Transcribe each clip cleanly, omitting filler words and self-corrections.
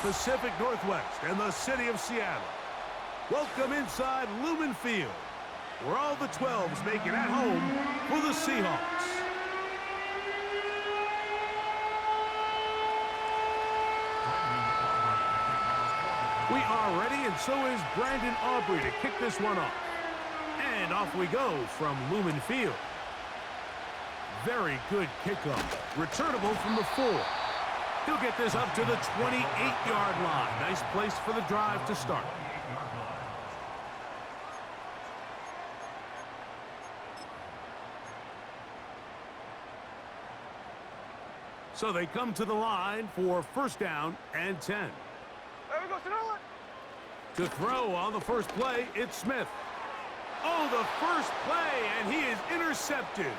Pacific Northwest and the city of Seattle. Welcome inside Lumen Field, where all the 12s make it at home for the Seahawks. We are ready, and so is Brandon Aubrey to kick this one off. And off we go from Lumen Field. Very good kickoff. Returnable from the 4. He'll get this up to the 28-yard line. Nice place for the drive to start. So they come to the line for first down and 10. There we go, Sonoma. To throw on the first play, it's Smith. Oh, the first play, and he is intercepted.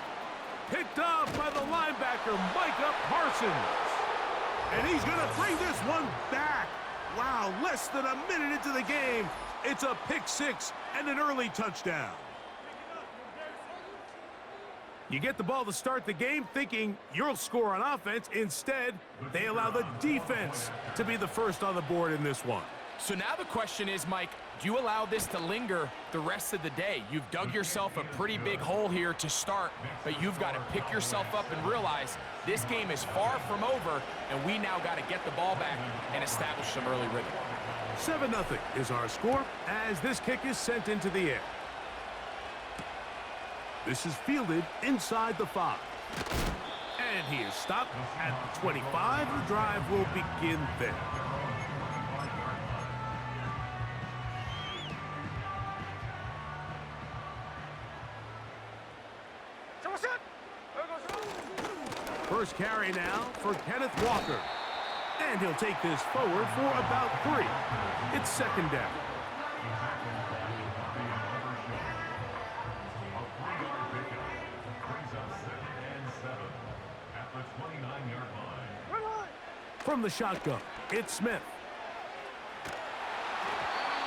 Picked off by the linebacker, Micah Parsons. And he's going to bring this one back. Wow, less than a minute into the game. It's a pick six and an early touchdown. You get the ball to start the game thinking you'll score on offense. Instead, they allow the defense to be the first on the board in this one. So now the question is, Mike, do you allow this to linger the rest of the day? You've dug yourself a pretty big hole here to start, but you've got to pick yourself up and realize this game is far from over, and we now got to get the ball back and establish some early rhythm. 7-0 is our score as this kick is sent into the air. This is fielded inside the 5. And he is stopped at the 25. The drive will begin there. First carry now for Kenneth Walker. And he'll take this forward for about 3. It's second down. From the shotgun, it's Smith.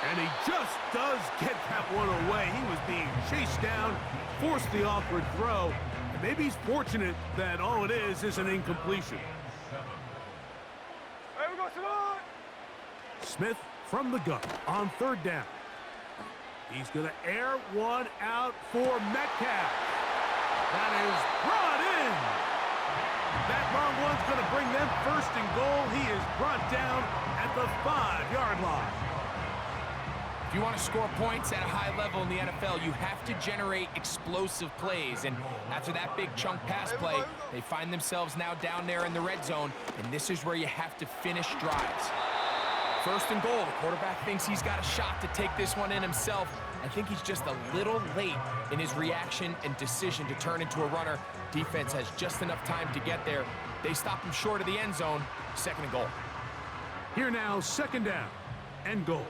And he just does get that one away. He was being chased down, forced the awkward throw. And maybe he's fortunate that all it is an incompletion. Smith from the gun on third down. He's going to air one out for Metcalf. That is brought in. That long one's going to bring them first and goal. He is brought down at the 5-yard line. If you want to score points at a high level in the NFL, you have to generate explosive plays. And after that big chunk pass play, they find themselves now down there in the red zone, and this is where you have to finish drives. First and goal, the quarterback thinks he's got a shot to take this one in himself. I think he's just a little late in his reaction and decision to turn into a runner. Defense has just enough time to get there. They stop him short of the end zone. Second and goal. Here now, second down and goal.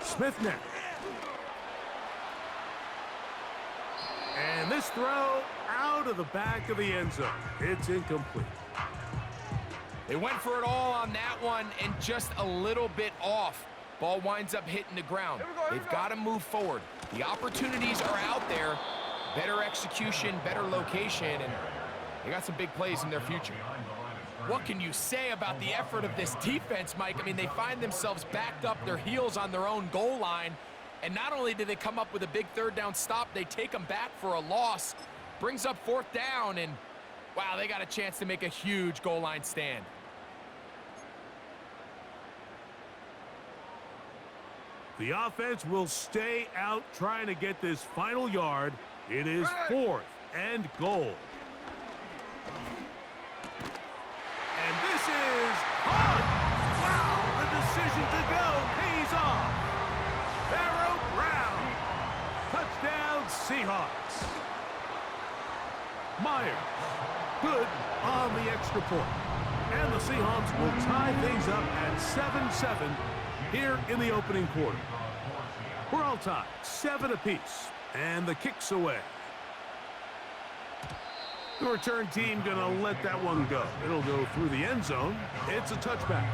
Smith next. And this throw out of the back of the end zone. It's incomplete. They went for it all on that one and just a little bit off. Ball winds up hitting the ground. They've got to move forward. The opportunities are out there. Better execution, better location, and they got some big plays in their future. What can you say about the effort of this defense, Mike? I mean, they find themselves backed up their heels on their own goal line, and not only do they come up with a big third down stop, they take them back for a loss. Brings up fourth down, and wow, they got a chance to make a huge goal line stand. The offense will stay out trying to get this final yard. It is 4th and goal. And this is hard. Wow, the decision to go pays off. Pharaoh Brown. Touchdown Seahawks. Myers. Good on the extra point. And the Seahawks will tie things up at 7-7 here in the opening quarter. We're all tied, 7 apiece, and the kick's away. The return team gonna let that one go. It'll go through the end zone. It's a touchback.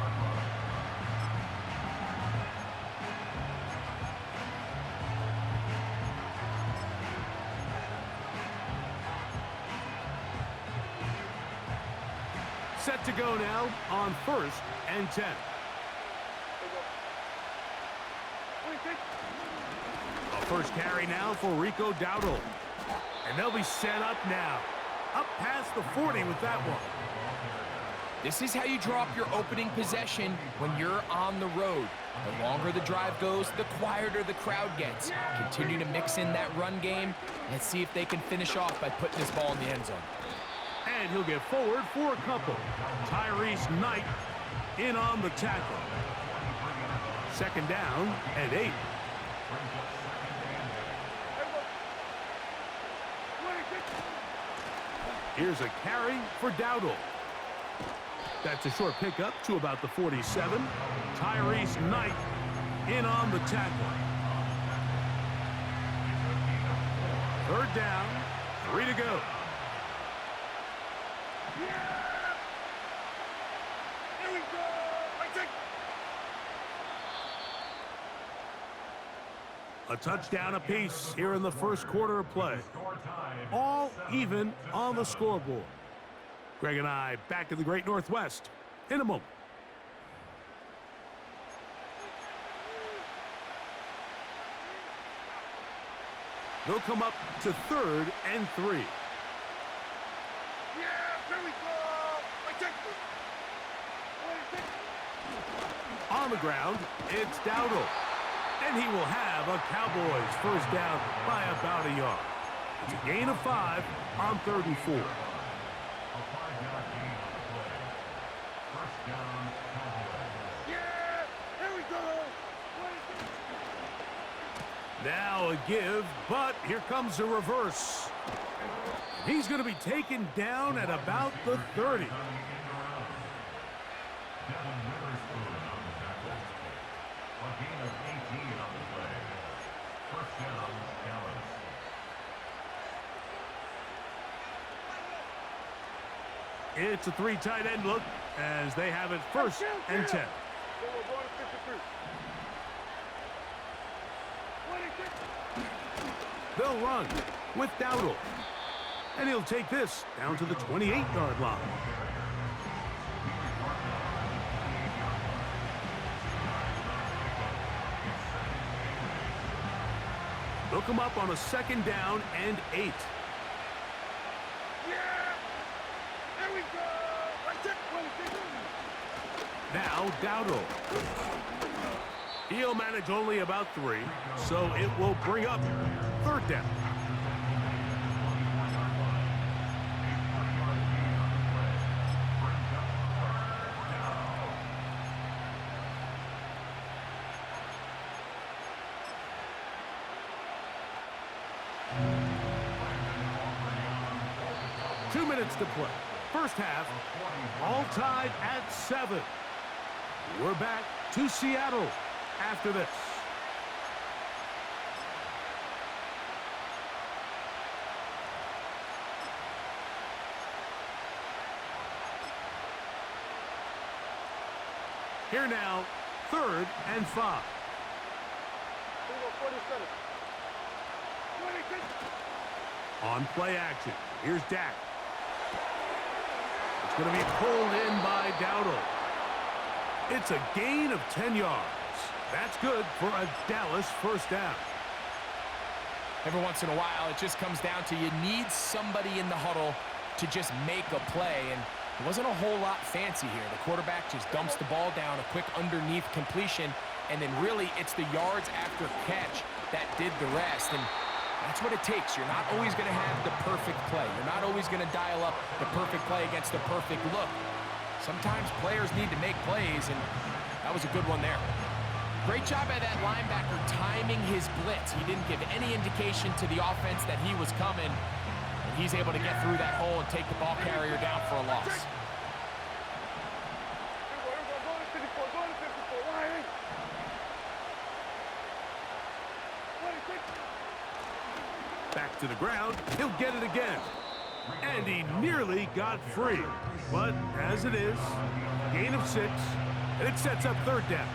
Set to go now on 1st and 10. A first carry now for Rico Dowdle. And they'll be set up now. Up past the 40 with that one. This is how you draw up your opening possession when you're on the road. The longer the drive goes, the quieter the crowd gets. Continue to mix in that run game. Let's see if they can finish off by putting this ball in the end zone. And he'll get forward for a couple. Tyrese Knight in on the tackle. 2nd down and 8. Here's a carry for Dowdle. That's a short pickup to about the 47. Tyrese Knight in on the tackle. 3rd down, 3 to go. Here we go. A touchdown apiece here in the first quarter of play. All even on the scoreboard. Greg and I back in the Great Northwest in a moment. They'll come up to 3rd and 3. Yeah, here we go. On the ground, it's Dowdle. And he will have a Cowboys first down by about a yard. It's a gain of 5 on 3rd and 4. Now a give, but here comes a reverse. He's going to be taken down at about the 30. It's a 3 tight end look as they have it 1st and 10. They'll run with Dowdle. And he'll take this down to the 28-yard line. They'll come up on a 2nd down and 8. Now Dowdle. He'll manage only about 3, so it will bring up 3rd down. Two minutes to play. First half, all tied at 7. We're back to Seattle after this. Here now, 3rd and 5. On play action, here's Dak. It's going to be pulled in by Dowdle. It's a gain of 10 yards. That's good for a Dallas first down. Every once in a while, it just comes down to you need somebody in the huddle to just make a play, and it wasn't a whole lot fancy here. The quarterback just dumps the ball down, a quick underneath completion, and then really it's the yards after catch that did the rest, and that's what it takes. You're not always going to have the perfect play. You're not always going to dial up the perfect play against the perfect look. Sometimes players need to make plays, and that was a good one there. Great job by that linebacker timing his blitz. He didn't give any indication to the offense that he was coming, and he's able to get through that hole and take the ball carrier down for a loss. Back to the ground, he'll get it again. And he nearly got free. But as it is, gain of 6, and it sets up 3rd down.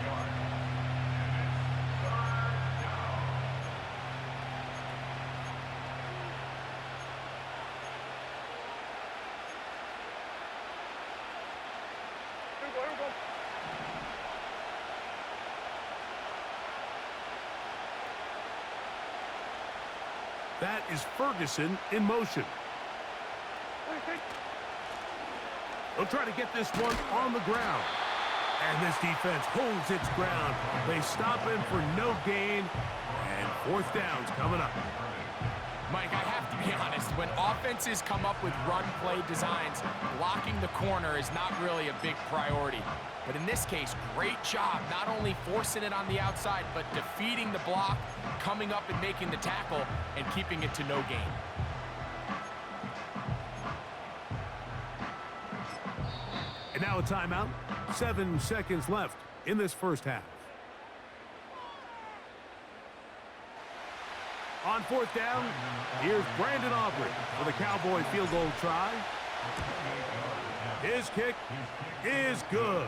That is Ferguson in motion. They'll try to get this one on the ground. And this defense holds its ground. They stop him for no gain. And fourth down's coming up. Mike, I have to be honest. When offenses come up with run-play designs, blocking the corner is not really a big priority. But in this case, great job not only forcing it on the outside, but defeating the block, coming up and making the tackle, and keeping it to no gain. And now a timeout. 7 seconds left in this first half. On fourth down, here's Brandon Aubrey for the Cowboy field goal try. His kick is good.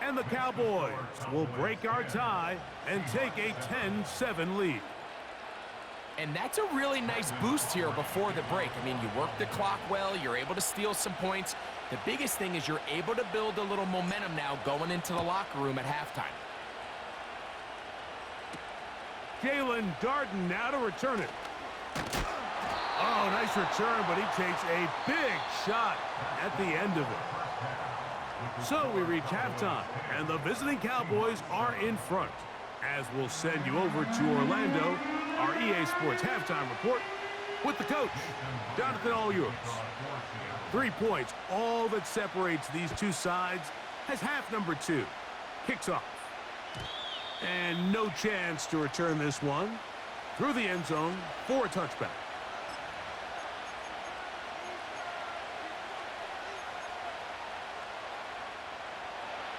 And the Cowboys will break our tie and take a 10-7 lead. And that's a really nice boost here before the break. I mean, you work the clock well, you're able to steal some points. The biggest thing is you're able to build a little momentum now going into the locker room at halftime. Jalen Darden now to return it. Oh, nice return, but he takes a big shot at the end of it. So we reach halftime, and the visiting Cowboys are in front. As we'll send you over to Orlando, our EA Sports halftime report with the coach, Jonathan, all yours. 3 points, all that separates these two sides, as half number 2 kicks off. And no chance to return this one through the end zone for a touchback.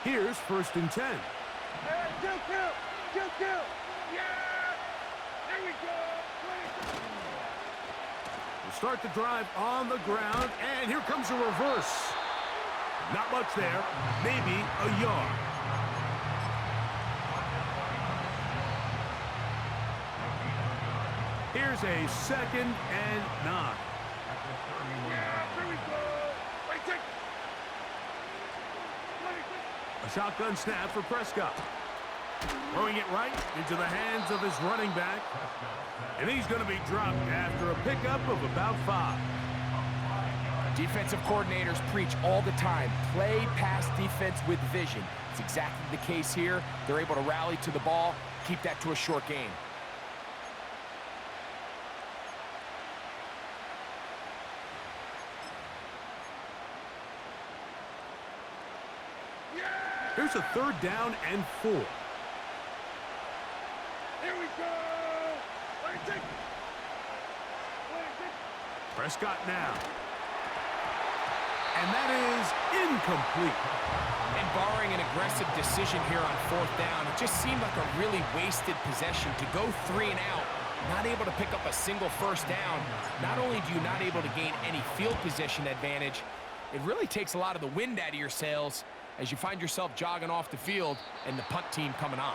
Here's 1st and 10. Kill. Yeah! There we go! We'll start the drive on the ground, and here comes a reverse. Not much there, maybe a yard. Here's a 2nd and 9. Yeah, there we go! A shotgun snap for Prescott. Throwing it right into the hands of his running back. And he's going to be dropped after a pickup of about 5. Defensive coordinators preach all the time, play pass defense with vision. It's exactly the case here. They're able to rally to the ball, keep that to a short gain. Here's a 3rd down and 4. Here we go! Prescott now. And that is incomplete. And barring an aggressive decision here on 4th down, it just seemed like a really wasted possession to go 3 and out, not able to pick up a single 1st down. Not only do you not able to gain any field position advantage, it really takes a lot of the wind out of your sails as you find yourself jogging off the field and the punt team coming on.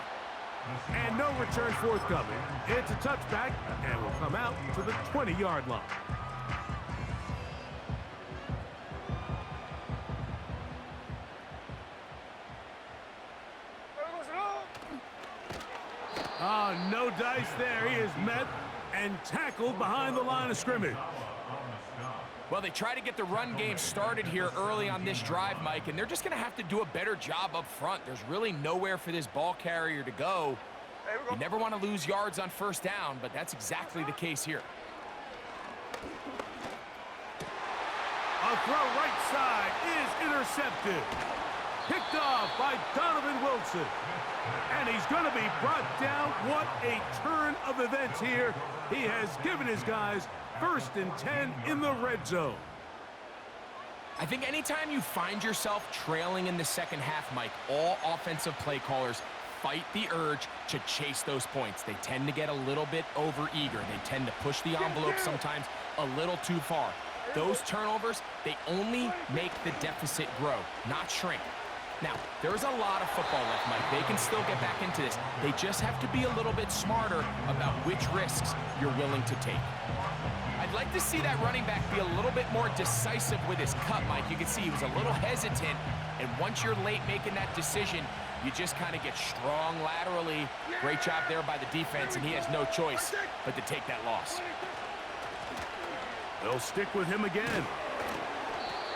And no return forthcoming. It's a touchback, and will come out to the 20-yard line. No dice there. He is met and tackled behind the line of scrimmage. Well, they try to get the run game started here early on this drive, Mike, and they're just going to have to do a better job up front. There's really nowhere for this ball carrier to go. You never want to lose yards on 1st down, but that's exactly the case here. A throw right side is intercepted. Picked off by Donovan Wilson. And he's going to be brought down. What a turn of events here. He has given his guys 1st and 10 in the red zone. I think anytime you find yourself trailing in the second half, Mike, all offensive play callers fight the urge to chase those points. They tend to get a little bit overeager. They tend to push the envelope sometimes a little too far. Those turnovers, they only make the deficit grow, not shrink. Now, there's a lot of football left, Mike. They can still get back into this. They just have to be a little bit smarter about which risks you're willing to take. I'd like to see that running back be a little bit more decisive with his cut, Mike. You can see he was a little hesitant, and once you're late making that decision, you just kind of get strong laterally. Great job there by the defense, and he has no choice but to take that loss. They'll stick with him again.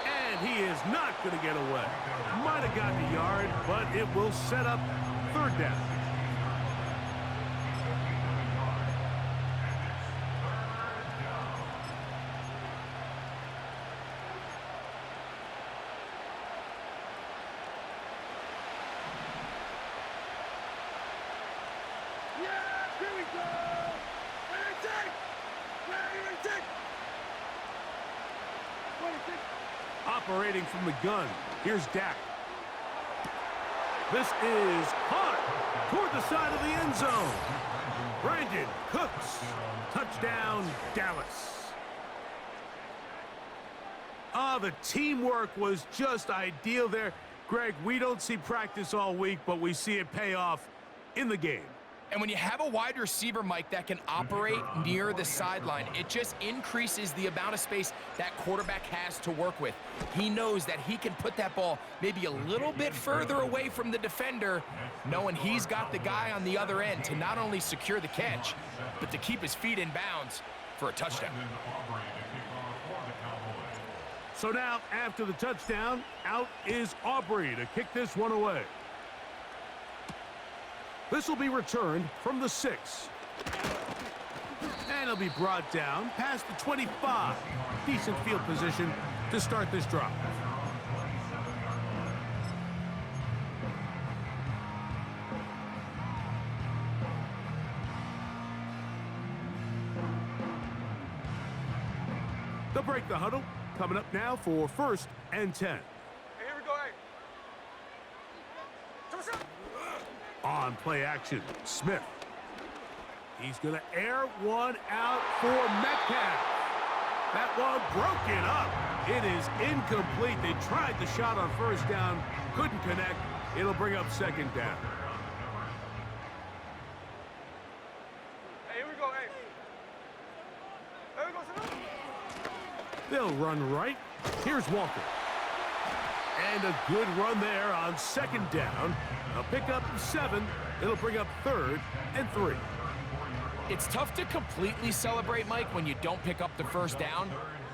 And he is not going to get away. Might have gotten a yard, but it will set up third down. Yeah, here we go. Ready to take. Ready to take. 26. Operating from the gun, here's Dak. This is caught toward the side of the end zone. Brandon Cooks. Touchdown, Dallas. The teamwork was just ideal there. Greg, we don't see practice all week, but we see it pay off in the game. And when you have a wide receiver, Mike, that can operate near the sideline, it just increases the amount of space that quarterback has to work with. He knows that he can put that ball maybe a little bit further away from the defender, knowing he's got the guy on the other end to not only secure the catch, but to keep his feet in bounds for a touchdown. So now, after the touchdown, out is Aubrey to kick this one away. This will be returned from the 6. And it'll be brought down past the 25. Decent field position to start this drive. They'll break the huddle. Coming up now for 1st and 10. Hey, here we go. Hey. On play action, Smith. He's going to air one out for Metcalf. That one broken up. It is incomplete. They tried the shot on 1st down, couldn't connect. It'll bring up 2nd down. Hey, here we go. Hey. Here we go. They'll run right. Here's Walker. And a good run there on 2nd down. A pickup 7. It'll bring up 3rd and 3. It's tough to completely celebrate, Mike, when you don't pick up the 1st down,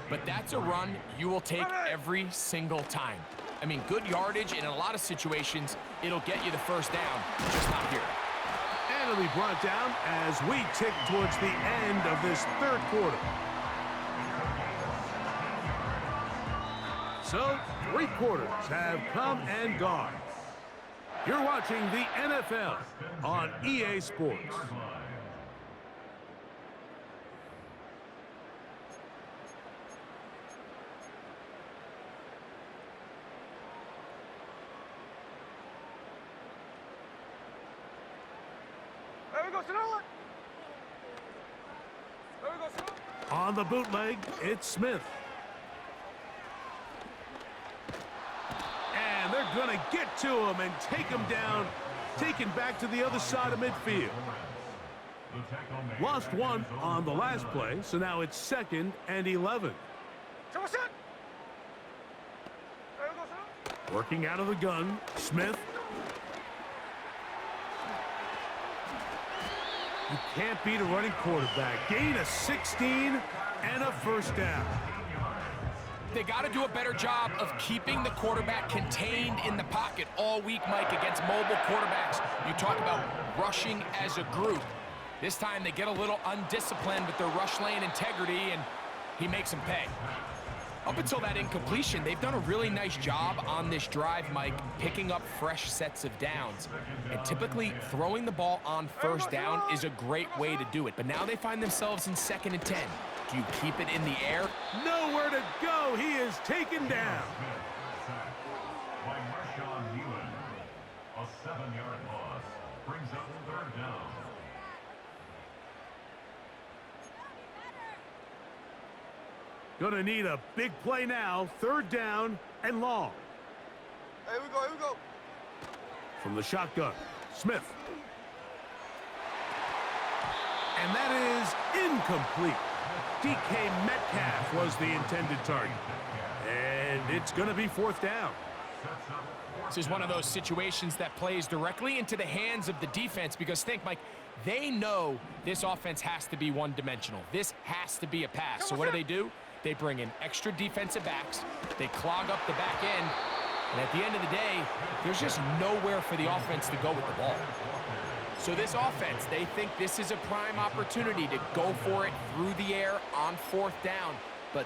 but that's a run you will take every single time. I mean, good yardage, and in a lot of situations, it'll get you the 1st down, just not here. And it'll be brought down as we tick towards the end of this 3rd quarter. So, 3 quarters have come and gone. You're watching the NFL on EA Sports. There we go. Sit down. There we go. Sit down. On the bootleg, it's Smith. And they're going to get to him and take him down, taken back to the other side of midfield. Lost one on the last play, so now it's 2nd and 11. So what's that? There we go. Sit down. Working out of the gun, Smith. You can't beat a running quarterback. Gain of 16 and a 1st down. They got to do a better job of keeping the quarterback contained in the pocket all week, Mike, against mobile quarterbacks. You talk about rushing as a group. This time they get a little undisciplined with their rush lane integrity, and he makes them pay. Up until that incompletion, they've done a really nice job on this drive, Mike, picking up fresh sets of downs. And typically, throwing the ball on 1st down is a great way to do it. But now they find themselves in 2nd and 10. Do you keep it in the air? Nowhere to go. He is taken down. By Marshawn Ewan. A 7-yard loss brings up 3rd down. Gonna need a big play now. 3rd down and long. Here we go. Here we go. From the shotgun, Smith. And that is incomplete. DK Metcalf was the intended target. And it's going to be 4th down. This is one of those situations that plays directly into the hands of the defense because think, Mike, they know this offense has to be one-dimensional. This has to be a pass. So what do? They bring in extra defensive backs. They clog up the back end. And at the end of the day, there's just nowhere for the offense to go with the ball. So this offense, they think this is a prime opportunity to go for it through the air on 4th down. But